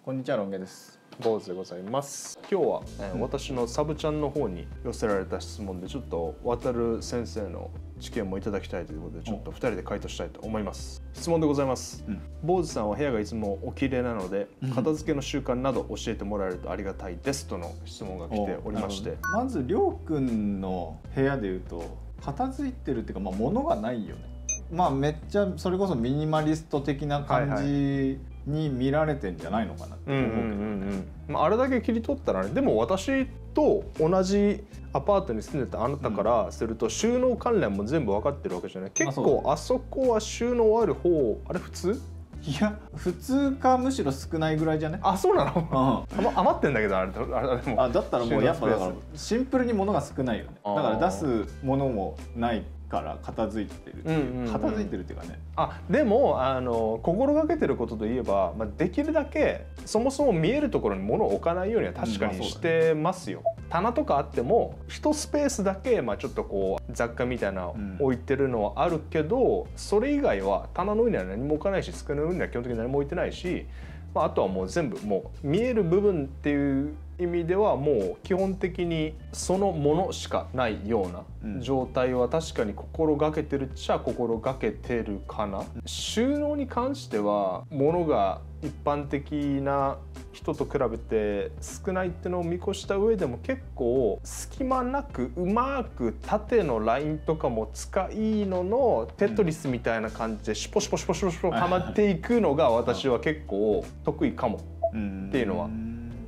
こんにちは、ロン毛です。坊主でございます。今日は、私のサブちゃんの方に寄せられた質問でちょっと渡る先生の知見もいただきたいということでちょっと2人で回答したいと思います。質問でございます。坊主さんは部屋がいつもお綺麗なので片付けの習慣など教えてもらえるとありがたいですとの質問が来ておりまして、まずりょうくんの部屋でいうと片付いてるっていうか、物がないよね。めっちゃそれこそミニマリスト的な感じに見られてんじゃないのかなって思うけど、あれだけ切り取ったらね。でも私と同じアパートに住んでたあなたからすると収納関連も全部分かってるわけじゃない。結構あそこは収納ある方、あれ普通？いや普通かむしろ少ないぐらいじゃね。あ、そうなの？余ってんだけどあれでも。だったらもうやっぱだからシンプルに物が少ないよね。だから出すものもないから片付いてるっていう、片付いてるっていうかね。でも心がけてることといえば、できるだけそもそも見えるところに物を置かないようには確かにしてますよ。棚とかあっても1スペースだけちょっとこう雑貨みたいなの置いてるのはあるけど、それ以外は棚の上には何も置かないし、机の上には基本的に何も置いてないし、あとはもう全部もう見える部分っていう意味ではもう基本的にそのものしかないような状態は確かに心がけてるっちゃ心がけてるかな。収納に関しては物が一般的な人と比べて少ないってのを見越した上でも結構隙間なくうまく縦のラインとかも使いののテトリスみたいな感じでシュポシュポシュポシュポシュポはまっていくのが私は結構得意かもっていうのは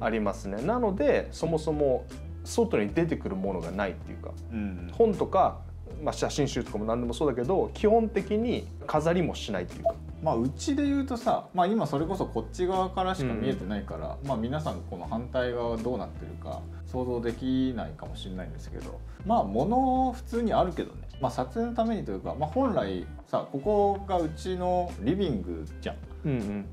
ありますね。なのでそもそも外に出てくるものがないっていうか、本とか、写真集とかも何でもそうだけど基本的に飾りもしないっていうか。うちで言うとさ、今それこそこっち側からしか見えてないから、皆さんこの反対側どうなってるか想像できないかもしれないんですけど、物普通にあるけどね、撮影のためにというか、本来さここがうちのリビングじゃん。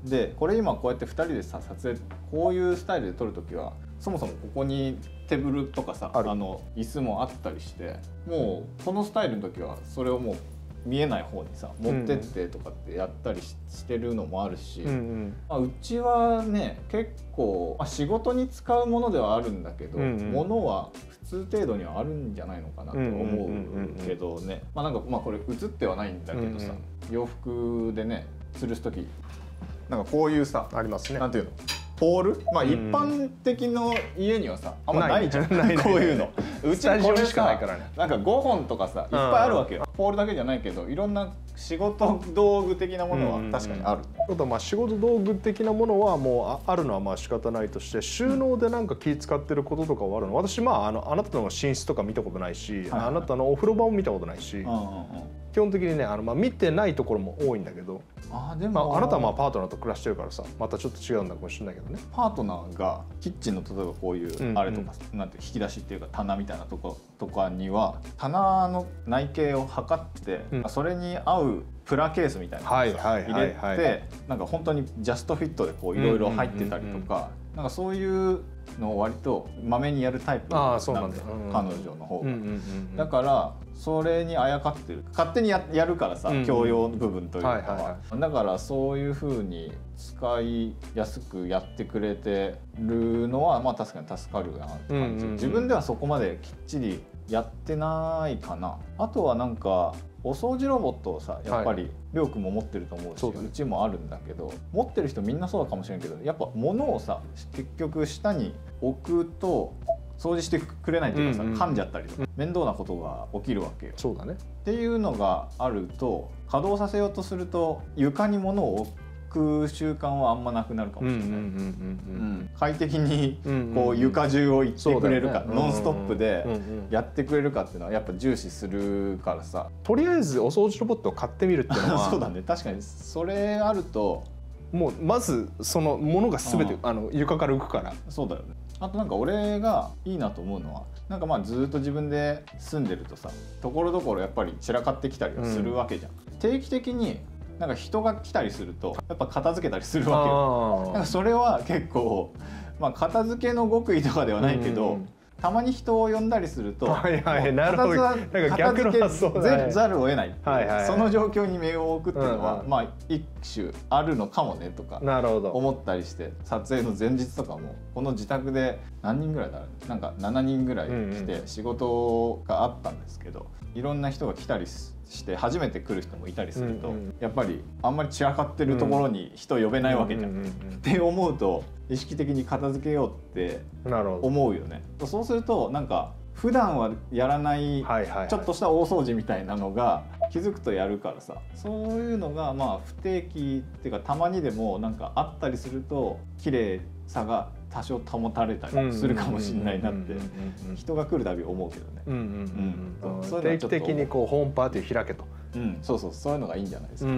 でこれ今こうやって2人でさ撮影こういうスタイルで撮るときはそもそもここにテーブルとかさ椅子もあったりして、もうこのスタイルの時はそれをもう見えない方にさ持ってってとかってやったりしてるのもあるし、うちはね結構、仕事に使うものではあるんだけど、物は普通程度にはあるんじゃないのかなと思うけどね。なんかこれ映ってはないんだけどさ、洋服でね吊るす時なんかこういうさありますね。なんていうのポール、一般的の家にはさあんまないじゃんこういうの。うちこれしかないからね。なんか5本とかさいっぱいあるわけよ。ポールだけじゃないけどいろんな仕事道具的なものは確かにある。仕事道具的なものはもうあるのは仕方ないとして、収納でなんか気使ってることとかはあるの？私あなたの寝室とか見たことないし、あなたのお風呂場も見たことないし、基本的にね見てないところも多いんだけど、でもあなたはパートナーと暮らしてるからさまたちょっと違うんだかもしれないけどね。パートナーがキッチンの例えばこういうあれとか、なんて引き出しっていうか棚みたいなとことかには棚の内径を測って、それに合うプラケースみたいなのを入れて、なんか本当にジャストフィットでこういろいろ入ってたりとか、なんかそういうのを割とまめにやるタイプなんだよ、彼女の方が。だからそれにあやかってる、勝手にやるからさ、共用の部分というかは。だからそういう風に使いやすくやってくれてるのは確かに助かるなって感じ。自分ではそこまできっちりやってないかな。あとはなんかお掃除ロボットをさやっぱりりょうくんも持ってると思うし、うちもあるんだけど、持ってる人みんなそうかもしれんけど、やっぱ物をさ結局下に置くと掃除してくれないというかさ、噛んじゃったりとか面倒なことが起きるわけよ。そうだね。っていうのがあると稼働させようとすると床に物を置く習慣はあんまなくなるかもしれない。快適にこう床中を行ってくれるか、ノンストップでやってくれるかっていうのはやっぱ重視するからさ、とりあえずお掃除ロボットを買ってみるっていうのはそうだね、確かにそれあるともうまずそのものが全て床から浮くから。そうだよね。あとなんか俺がいいなと思うのは、なんかずっと自分で住んでるとさところどころやっぱり散らかってきたりはするわけじゃん。定期的になんか人が来たりするとやっぱ片付けたりするわけよ。なんかそれは結構、片付けの極意とかではないけど、たまに人を呼んだりすると、はいはい、なるほど、なんか逆の発想だね。ざるを得ないっていう、はいはいはい、その状況に身を置くっていうのは、まあ一種あるのかもねとか思ったりして、撮影の前日とかもこの自宅で何人ぐらいだろう、なんか7人ぐらい来て仕事があったんですけど、いろんな人が来たりして初めて来る人もいたりすると、やっぱりあんまり散らかってるところに人呼べないわけじゃんって思うと、意識的に片付けようって思うよね。そうするとなんか普段はやらないちょっとした大掃除みたいなのが気づくとやるからさ、そういうのがまあ不定期っていうかたまにでもなんかあったりすると綺麗さが多少保たれたりするかもしれないなって人が来るたび思うけどね。定期的にこうホームパーティー開けと、そうそう、そういうのがいいんじゃないですか。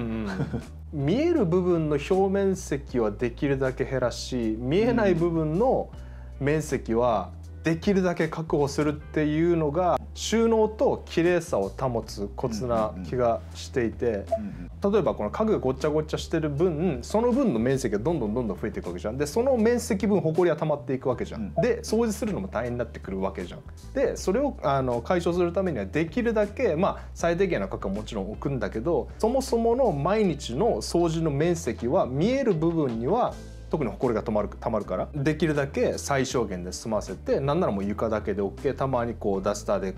見える部分の表面積はできるだけ減らし、見えない部分の面積はできるだけ確保するっていうのが収納と綺麗さを保つコツな気がしていて、例えばこの家具がごっちゃごっちゃしてる分、その分の面積がどんどん増えていくわけじゃん。でその面積分ホコリは溜まっていくわけじゃん。で掃除するのも大変になってくるわけじゃん。でそれを解消するためにはできるだけ最低限の額はもちろん置くんだけど、そもそもの毎日の掃除の面積は見える部分には特にホコリがたまるからできるだけ最小限で済ませて、なんならもう床だけで OK、 たまにこうダスターで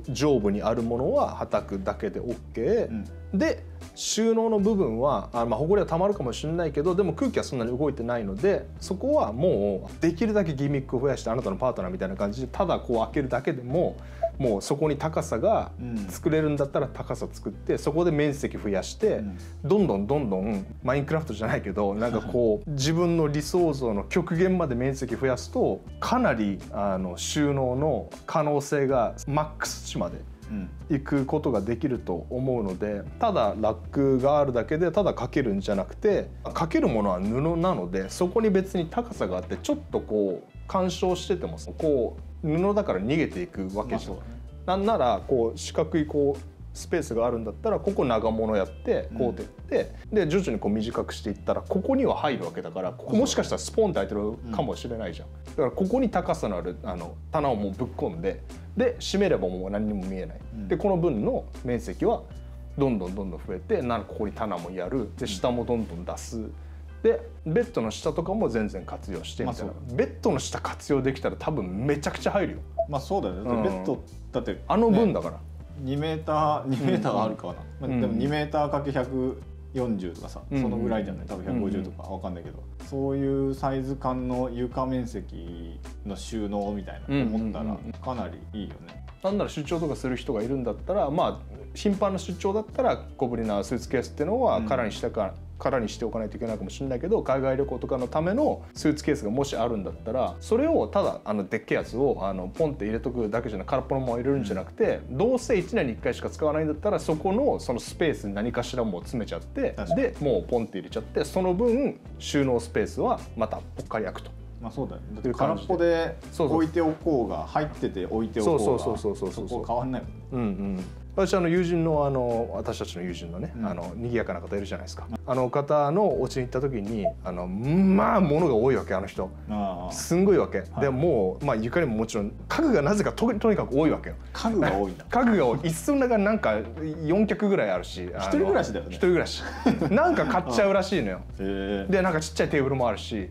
上部にあるものははたくだけで OK、で収納の部分はホコリはたまるかもしれないけど、でも空気はそんなに動いてないので、そこはもうできるだけギミックを増やして、あなたのパートナーみたいな感じでただこう開けるだけでももうそこに高さが作れるんだったら高さ作って、そこで面積増やして、どんどんマインクラフトじゃないけどなんかこう自分の理想像の極限まで面積増やすと、かなり収納の可能性がマックス値まで行くことができると思うので、ただラックがあるだけでただかけるんじゃなくて、かけるものは布なのでそこに別に高さがあって、ちょっとこう干渉しててもこう布だから逃げていくわけじゃん。なんならこう四角いこうスペースがあるんだったら、ここ長物やってこうってやって、で徐々にこう短くしていったらここには入るわけだから、ここもしかしたらスポンって開いてるかもしれないじゃん。だからここに高さのある棚をもうぶっ込んで、で閉めればもう何にも見えない。でこの分の面積はどんどん増えて、ここに棚もやる、で下もどんどん出す。でベッドの下とかも全然活用してみたいな。ベッドの下活用できたら多分めちゃくちゃ入るよ。まあそうだよね。ベッドだって分だから。2メーターあるかな、でも2メーターかけ140とかさ、そのぐらいじゃない、多分150とか分かんないけど、そういうサイズ感の床面積の収納みたいな思ったらかなりいいよね。なんなら出張とかする人がいるんだったら、頻繁な出張だったら小ぶりなスーツケースっていうのは空にしておかないといけないかもしれないけど、海外旅行とかのためのスーツケースがもしあるんだったら、それをただでっけえやつをポンって入れとくだけじゃなく、空っぽのまま入れるんじゃなくて、どうせ1年に1回しか使わないんだったら、そこのそのスペースに何かしらもう詰めちゃって、でもうポンって入れちゃって、その分収納スペースはまたぽっかり開くと。そうだよね。だって空っぽで置いておこうが入ってて置いておこうがそこ変わんないもんね。私友人の私たちの友人のね、賑やかな方いるじゃないですか。あの方のお家に行った時に物が多いわけ。あの人すんごいわけ、でも床にももちろん家具がなぜかとにかく多いわけよ。家具が多いんだ。家具が多い。一室の中になんか4脚ぐらいあるし、一人暮らしだよね。一人暮らしなんか買っちゃうらしいのよ。でなんかちっちゃいテーブルもあるし、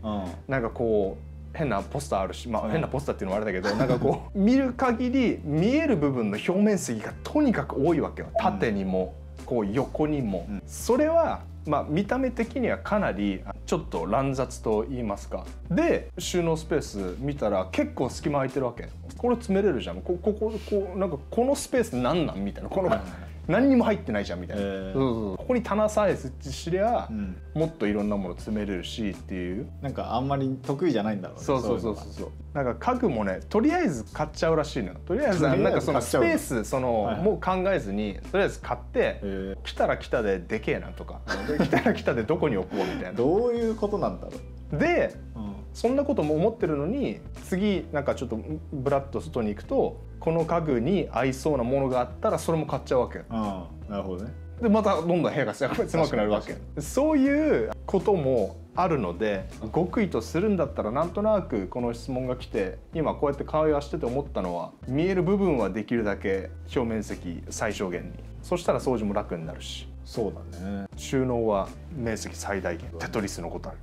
なんかこう変なポスターあるし、変なポスターっていうのもあれだけど、なんかこう見る限り見える部分の表面積がとにかく多いわけよ。縦にもこう横にも、それは見た目的にはかなりちょっと乱雑と言いますか。で収納スペース見たら結構隙間空いてるわけ。これ詰めれるじゃん。こなんかこのスペースなんなんみたいな、この何にも入ってないじゃんみたいな、ここに棚さえ設置しりゃ、もっといろんなもの詰めれるしっていう、なんかあんまり得意じゃないんだろうね。そうなんか家具もね、とりあえず買っちゃうらしいのよ。とりあえずなんかそのスペースもう考えずにとりあえず買って、来たら来たででけえなとか来たら来たでどこに置こうみたいなどういうことなんだろう。で、そんなことも思ってるのに、次なんかちょっとブラッと外に行くとこの家具に合いそうなものがあったらそれも買っちゃうわけよ。なるほどね。でまたどんどん部屋が狭くなるわけ。そういうこともあるので、極意とするんだったらなんとなくこの質問が来て今こうやって会話してて思ったのは、見える部分はできるだけ表面積最小限に、そしたら掃除も楽になるし、そうだね。収納は面積最大限、テトリスのことある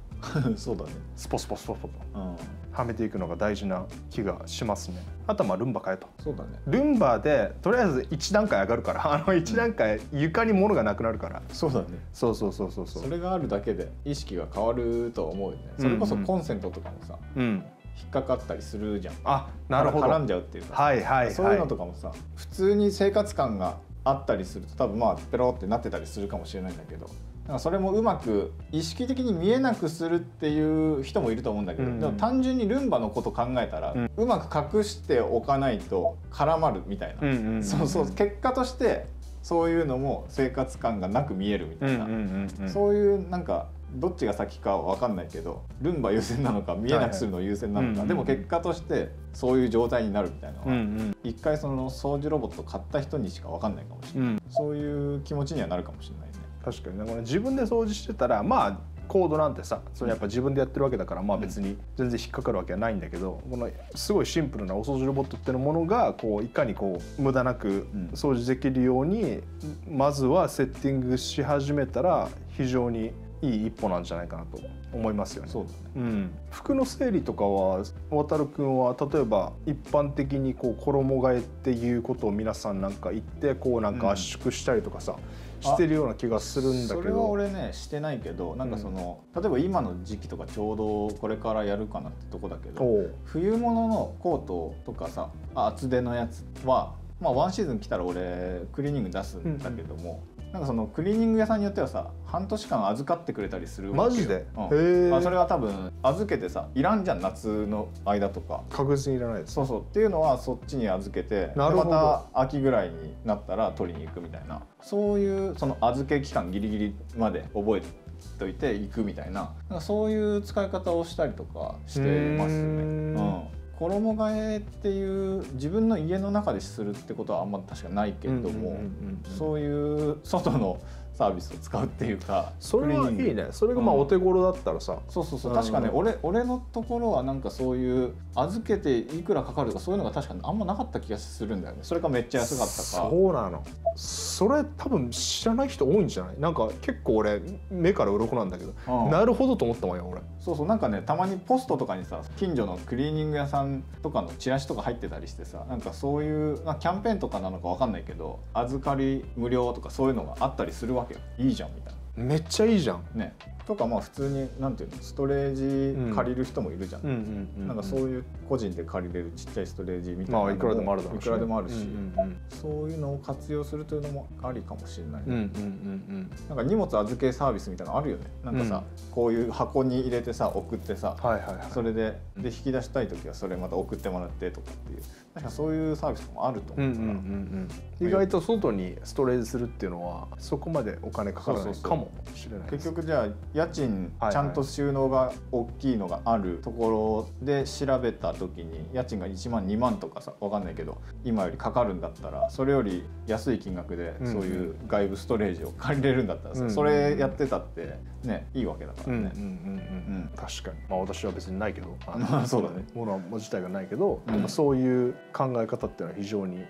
そうだね。スポスポスポスポと、うん、はめていくのが大事な気がしますね。あとはまあルンバ買えと。そうだね。ルンバでとりあえず1段階上がるから、1段階床に物がなくなるから。そうだね。そうそうそうそうそう。それがあるだけで意識が変わると思うよね。それこそコンセントとかもさ、引っかかったりするじゃん。あ、なるほど。絡んじゃうっていうか、はいはいはい。そういうのとかもさ、普通に生活感があったりすると多分まあペロってなってたりするかもしれないんだけど、なんかそれもうまく意識的に見えなくするっていう人もいると思うんだけど、でも単純にルンバのこと考えたら、うまく隠しておかないと絡まるみたいな、そうそう、結果としてそういうのも生活感がなく見えるみたいな、そういうなんかどっちが先かは分かんないけど、ルンバ優先なのか見えなくするの優先なのか、でも結果としてそういう状態になるみたいなのは、一回その掃除ロボット買った人にしか分かんないかもしれない、そういう気持ちにはなるかもしれないね。確かにね、これ自分で掃除してたらまあコードなんてさ、それやっぱ自分でやってるわけだから、まあ別に全然引っかかるわけはないんだけど、このすごいシンプルなお掃除ロボットっていうものがこういかにこう無駄なく掃除できるように、まずはセッティングし始めたら非常にいい一歩なんじゃないかなと思いますよね。そうだね。服の整理とかは渡るくんは例えば一般的にこう衣替えっていうことを皆さんなんか言ってこうなんか圧縮したりとかさ、してるような気がするんだけど。それは俺ねしてないけど、なんかその、例えば今の時期とかちょうどこれからやるかなってとこだけど、冬物のコートとかさ、厚手のやつはまあワンシーズン来たら俺クリーニング出すんだけども、なんかそのクリーニング屋さんによってはさ、半年間預かってくれたりするわけよ。マジで？まあそれは多分預けてさ、いらんじゃん夏の間とか。確実にいらないです。そうそう、っていうのはそっちに預けて、また秋ぐらいになったら取りに行くみたいな、そういうその預け期間ギリギリまで覚えといて行くみたいな、なんかそういう使い方をしたりとかしてますね。衣替えっていう自分の家の中でするってことはあんま確かないけれども、そういう外のサービスを使うっていうか、それはいいね。それがまあお手頃だったらさ、そうそうそう、確かね、俺のところはなんかそういう預けていくらかかるとかそういうのが確かにあんまなかった気がするんだよね。それかめっちゃ安かったか。そうなの。それ多分知らない人多いんじゃない？なんか結構俺目から鱗なんだけど、なるほどと思ったもんよ俺。そうそう、なんかね、たまにポストとかにさ、近所のクリーニング屋さんとかのチラシとか入ってたりしてさ、なんかそういうキャンペーンとかなのかわかんないけど、預かり無料とかそういうのがあったりするわけよ。いいじゃんみたいな。めっちゃいいじゃんね。とかまあ普通になんていうの、ストレージ借りる人もいるじゃん。なんかそういう個人で借りれるちっちゃいストレージみたいなのもいくらでもあるだろうし、いくらでもあるし、そういうのを活用するというのもありかもしれない。なんか荷物預けサービスみたいなのあるよね。なんかさ、こういう箱に入れてさ送ってさ、それで引き出したい時はそれまた送ってもらってとかっていう、確かそういうサービスもあると思うから、意外と外にストレージするっていうのはそこまでお金かからないかもしれない。結局じゃあ家賃ちゃんと収納が大きいのがあるところで調べた時に家賃が1万2万とかさ、分かんないけど今よりかかるんだったら、それより安い金額でそういう外部ストレージを借りれるんだったらさ、それやってたってね、いいわけだからね。確かに。まあ私は別にないけど、そうだね、もの自体がないけど、そういう考え方っていうのは非常に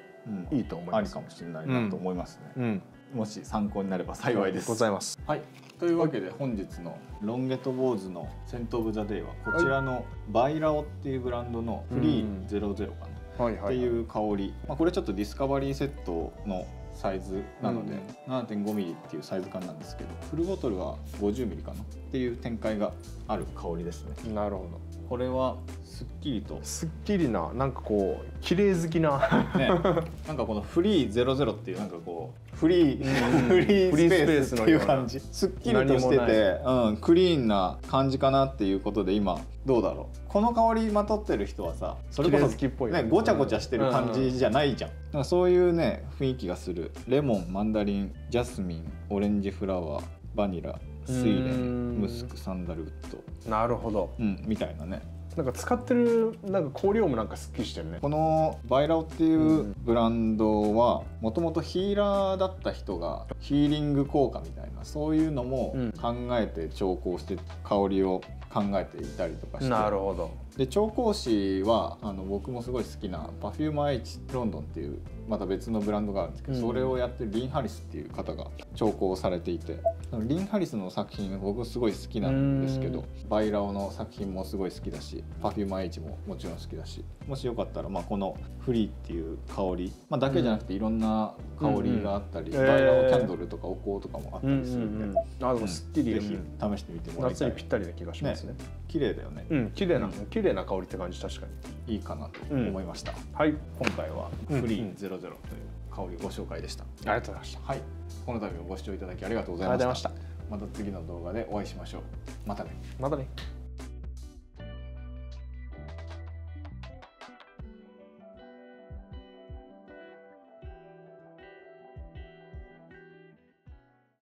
いいと思います。ありかもしれないなと思いますね。もし参考になれば幸いです。ございます。はい。というわけで本日のロンゲットボーズのセント・オブ・ザ・デイはこちらのバイラオっていうブランドのフリー00かなっていう香り。これちょっとディスカバリーセットのサイズなので 7.5 ミリっていうサイズ感なんですけど、フルボトルは50ミリかなっていう展開がある香りですね。なるほど。これはすっきりとすっきりな、なんかこう綺麗好きなね、なんかこのフリー00っていうなんかこうフリースペースっていう感じ、すっきりとしてて、クリーンな感じかなっていうことで、今どうだろう、この香りまとってる人はさ、それこそね、ごちゃごちゃしてる感じじゃないじゃん。なんかそういうね雰囲気がする。レモン、マンダリン、ジャスミン、オレンジフラワー、バニラ、スイレン、ムスク、サンダルウッド、なるほど、みたいなね。なんか使ってるなんか香料もなんかすっきりしてるね。このバイラオっていうブランドはもともとヒーラーだった人がヒーリング効果みたいなそういうのも考えて調香して香りを考えていたりとかして。なるほど。で調香師は僕もすごい好きなパフューム H ロンドンっていうまた別のブランドがあるんですけど、それをやってるリン・ハリスっていう方が調香をされていて、リン・ハリスの作品僕すごい好きなんですけど、バイラオの作品もすごい好きだし、パフューム H ももちろん好きだし、もしよかったらこのフリーっていう香り、だけじゃなくていろんな香りがあったり、バイラオキャンドルとかお香とかもあったりするんで、でもすっきり、ぜひ試してみてもらいたい。夏にぴったりな気がしますね。綺麗だよね。綺麗な香りって感じ。確かにいいかなと思いました。はい、今回はフリー00という香りご紹介でした。ありがとうございました。はい、この度もご視聴いただきありがとうございました。また次の動画でお会いしましょう。またね。またね。